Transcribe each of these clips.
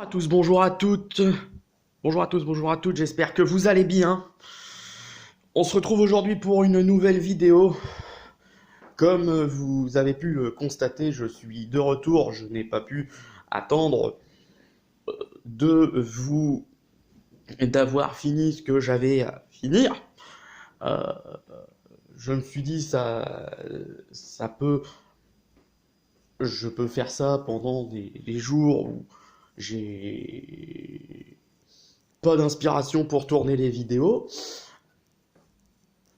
tous, bonjour à toutes. Bonjour à tous, bonjour à toutes, j'espère que vous allez bien. On se retrouve aujourd'hui pour une nouvelle vidéo. Comme vous avez pu le constater, je suis de retour. Je n'ai pas pu attendre d'avoir fini ce que j'avais à finir. Euh, je me suis dit je peux faire ça pendant des jours où j'ai pas d'inspiration pour tourner les vidéos.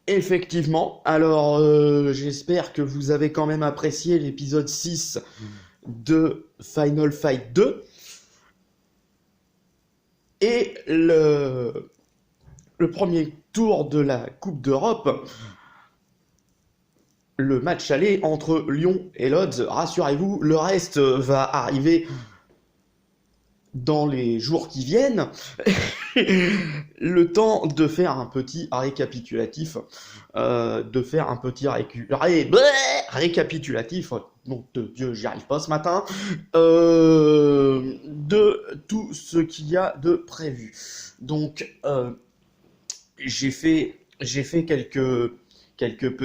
Effectivement, alors j'espère que vous avez quand même apprécié l'épisode 6 de Final Fight 2 et le premier tour de la Coupe d'Europe, le match aller entre Lyon et Lodz. Rassurez-vous, le reste va arriver dans les jours qui viennent. Le temps de faire un petit récapitulatif, récapitulatif, nom de Dieu, j'y arrive pas ce matin, de tout ce qu'il y a de prévu. Donc, j'ai fait quelques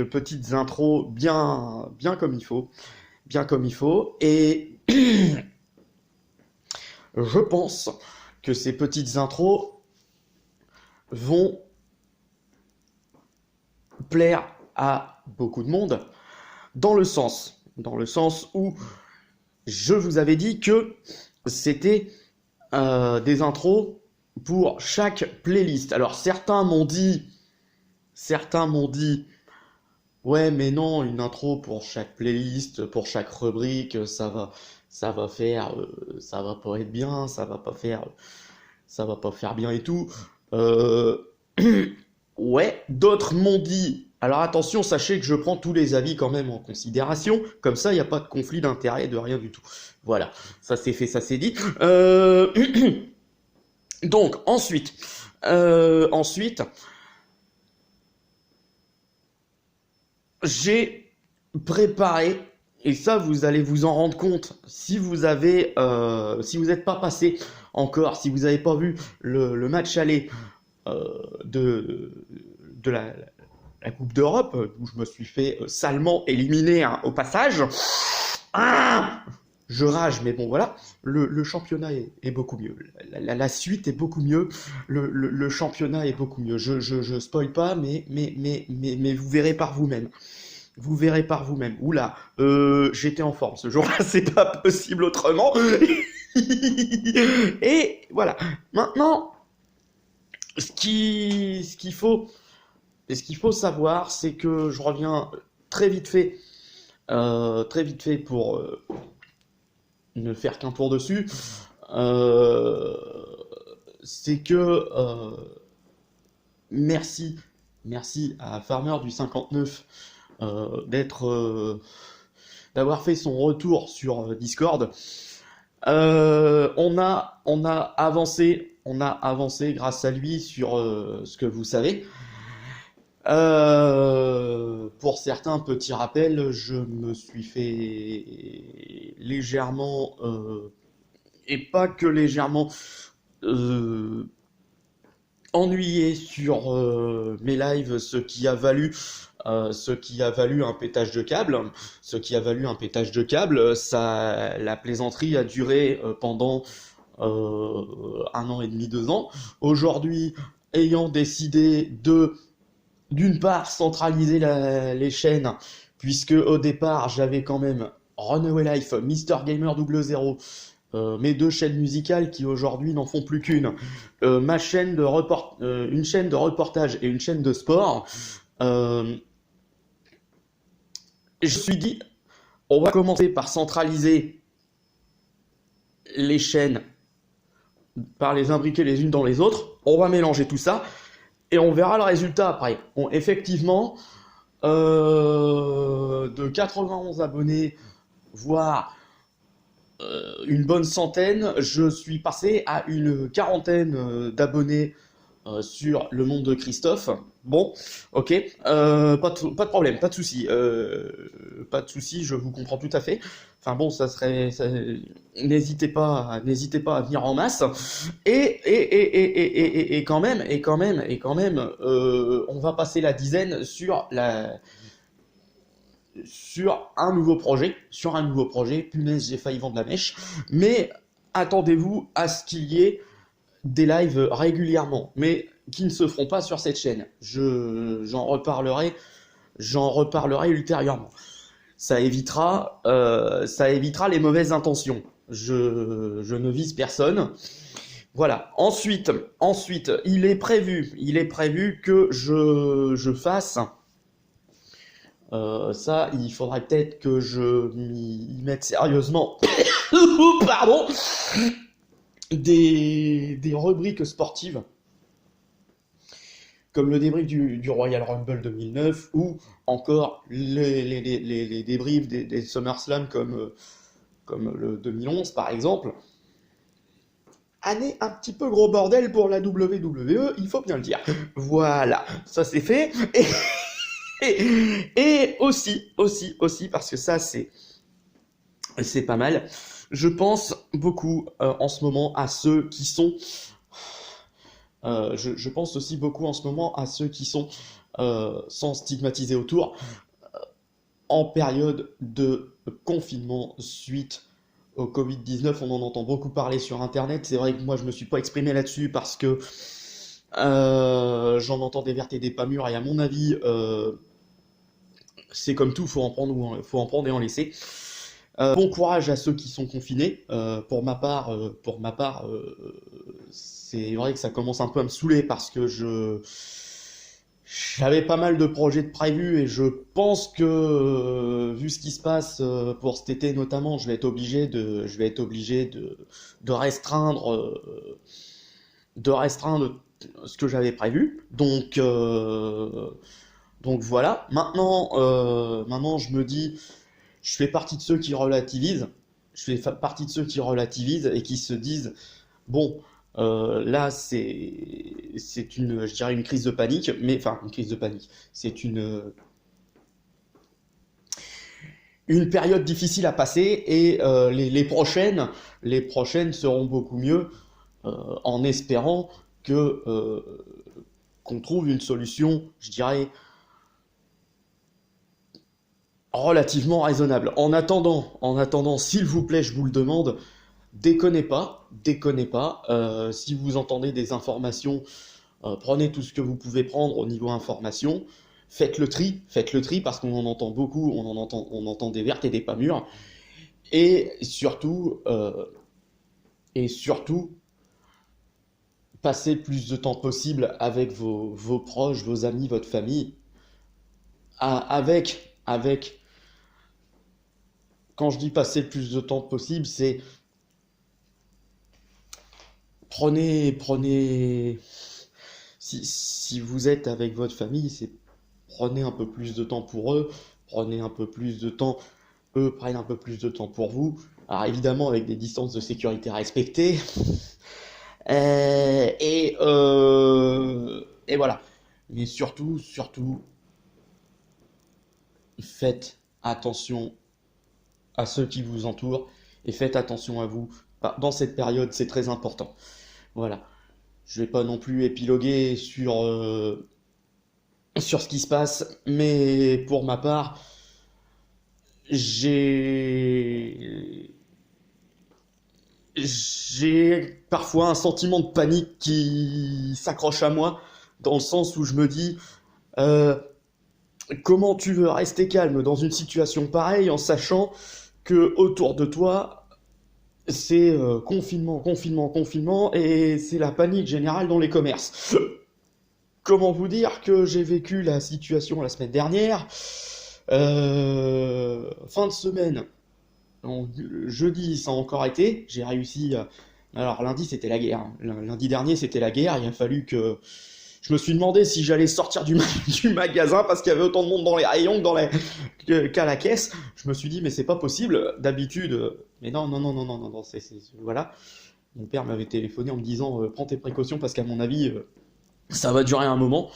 petites intros bien comme il faut, et je pense que ces petites intros vont plaire à beaucoup de monde, dans le sens où je vous avais dit que c'était des intros pour chaque playlist. Alors certains m'ont dit, ouais mais non, une intro pour chaque playlist, pour chaque rubrique, ça va pas être bien, ça va pas faire bien et tout. Ouais, d'autres m'ont dit, alors attention, sachez que je prends tous les avis quand même en considération, comme ça il n'y a pas de conflit d'intérêt, de rien du tout. Voilà, ça c'est fait, ça c'est dit. Donc ensuite, j'ai préparé, et ça vous allez vous en rendre compte si vous n'êtes pas passé encore, si vous n'avez pas vu le match aller de la Coupe d'Europe, où je me suis fait salement éliminer au passage. Je rage, mais bon voilà, le championnat est beaucoup mieux, la suite est beaucoup mieux, le championnat est beaucoup mieux. Je spoil pas, mais vous verrez par vous-même. Vous verrez par vous-même. Oula, j'étais en forme ce jour-là, c'est pas possible autrement. Et voilà. Maintenant, ce qu'il faut savoir, c'est que je reviens très vite fait pour ne faire qu'un tour dessus. C'est que merci à Farmer du 59 d'avoir fait son retour sur Discord. On a avancé grâce à lui sur ce que vous savez. Pour certains, petit rappel, je me suis fait légèrement, et pas que légèrement, ennuyé sur mes lives, ce qui a valu un pétage de câble. La plaisanterie a duré pendant 1 an et demi, 2 ans. Aujourd'hui, ayant décidé d'une part centraliser les chaînes, puisque au départ j'avais quand même Runaway Life, Mr Gamer 00, mes 2 chaînes musicales qui aujourd'hui n'en font plus qu'une, une chaîne de reportage et une chaîne de sport. Je me suis dit, on va commencer par centraliser les chaînes, par les imbriquer les unes dans les autres, on va mélanger tout ça, et on verra le résultat après. Bon, effectivement, de 91 abonnés, voire une bonne centaine, je suis passé à une quarantaine d'abonnés sur le monde de Christophe. Bon, ok, pas de problème, pas de souci, je vous comprends tout à fait. Enfin bon, n'hésitez pas à venir en masse. Et quand même, on va passer la dizaine sur un nouveau projet, Punaise, j'ai failli vendre la mèche, mais attendez-vous à ce qu'il y ait des lives régulièrement, mais qui ne se feront pas sur cette chaîne. J'en reparlerai ultérieurement. Ça évitera les mauvaises intentions. Je ne vise personne. Voilà. Ensuite, il est prévu que je fasse. Ça, il faudrait peut-être que je m'y mette sérieusement. Pardon. Des rubriques sportives, comme le débrief du Royal Rumble 2009, ou encore les débriefs des SummerSlam comme le 2011 par exemple. Année un petit peu gros bordel pour la WWE, il faut bien le dire. Voilà, ça c'est fait. Et aussi, parce que ça c'est pas mal, je pense beaucoup en ce moment à ceux qui sont... je pense aussi beaucoup en ce moment à ceux qui sont, sans stigmatiser autour, en période de confinement suite au Covid-19. On en entend beaucoup parler sur Internet. C'est vrai que moi, je me suis pas exprimé là-dessus parce que j'en entends des vertes et des pas mûres. Et à mon avis, c'est comme tout, faut en prendre et en laisser. Bon courage à ceux qui sont confinés. Pour ma part, c'est vrai que ça commence un peu à me saouler parce que j'avais pas mal de projets de prévus et je pense que vu ce qui se passe pour cet été notamment, je vais être obligé de restreindre ce que j'avais prévu. Donc voilà. Maintenant, je me dis, je fais partie de ceux qui relativisent. Et qui se disent, bon, là, c'est je dirais une crise de panique, mais enfin, une crise de panique. C'est une période difficile à passer et les prochaines seront beaucoup mieux en espérant qu'on trouve une solution, je dirais, relativement raisonnable. En attendant, s'il vous plaît, je vous le demande, déconnez pas. Si vous entendez des informations, prenez tout ce que vous pouvez prendre au niveau information. Faites le tri parce qu'on en entend beaucoup, on entend des vertes et des pas mûres. Et surtout, passez le plus de temps possible avec vos proches, vos amis, votre famille. Avec, quand je dis passer le plus de temps possible, c'est prenez, si vous êtes avec votre famille, c'est prenez un peu plus de temps pour eux, prenez un peu plus de temps, eux prennent un peu plus de temps pour vous. Alors évidemment avec des distances de sécurité respectées. Et voilà. Mais surtout, faites attention à ceux qui vous entourent et faites attention à vous. Dans cette période, c'est très important. Voilà. Je vais pas non plus épiloguer sur ce qui se passe, mais pour ma part, j'ai parfois un sentiment de panique qui s'accroche à moi, dans le sens où je me dis, comment tu veux rester calme dans une situation pareille en sachant que autour de toi, c'est confinement, et c'est la panique générale dans les commerces. Comment vous dire que j'ai vécu la situation la semaine dernière, fin de semaine, donc, jeudi ça a encore été, j'ai réussi, alors lundi c'était la guerre, lundi dernier c'était la guerre, il a fallu que... Je me suis demandé si j'allais sortir du magasin parce qu'il y avait autant de monde dans les rayons qu'à la caisse. Je me suis dit, mais c'est pas possible. D'habitude, mais non, voilà. Mon père m'avait téléphoné en me disant, prends tes précautions parce qu'à mon avis, Ça va durer un moment.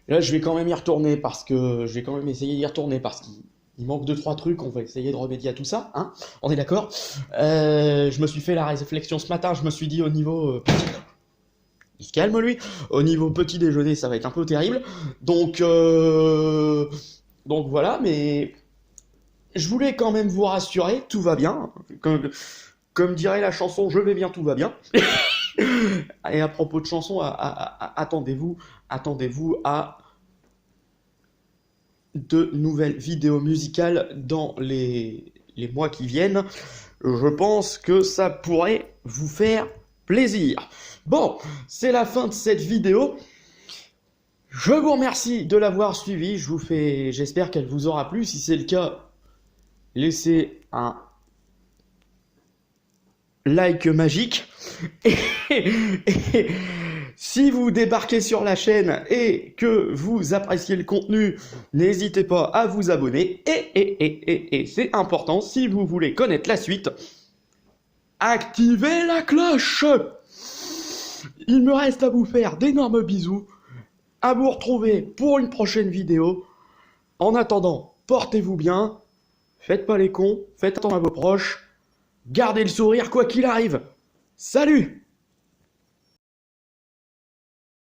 Là, je vais quand même y retourner parce que je vais quand même essayer d'y retourner parce qu'il manque 2-3 trucs. On va essayer de remédier à tout ça, hein. On est d'accord? Je me suis fait la réflexion ce matin. Je me suis dit au niveau il se calme lui. Au niveau petit déjeuner, ça va être un peu terrible. Donc voilà. Mais je voulais quand même vous rassurer. Tout va bien. Comme dirait la chanson, je vais bien, tout va bien. Et à propos de chansons, attendez-vous à de nouvelles vidéos musicales dans les mois qui viennent. Je pense que ça pourrait vous faire plaisir. Bon, c'est la fin de cette vidéo. Je vous remercie de l'avoir suivi. J'espère qu'elle vous aura plu. Si c'est le cas, laissez un like magique. Et si vous débarquez sur la chaîne et que vous appréciez le contenu, n'hésitez pas à vous abonner. Et c'est important, si vous voulez connaître la suite, activez la cloche. Il me reste à vous faire d'énormes bisous, à vous retrouver pour une prochaine vidéo. En attendant, portez-vous bien, faites pas les cons, faites attention à vos proches, gardez le sourire quoi qu'il arrive. Salut!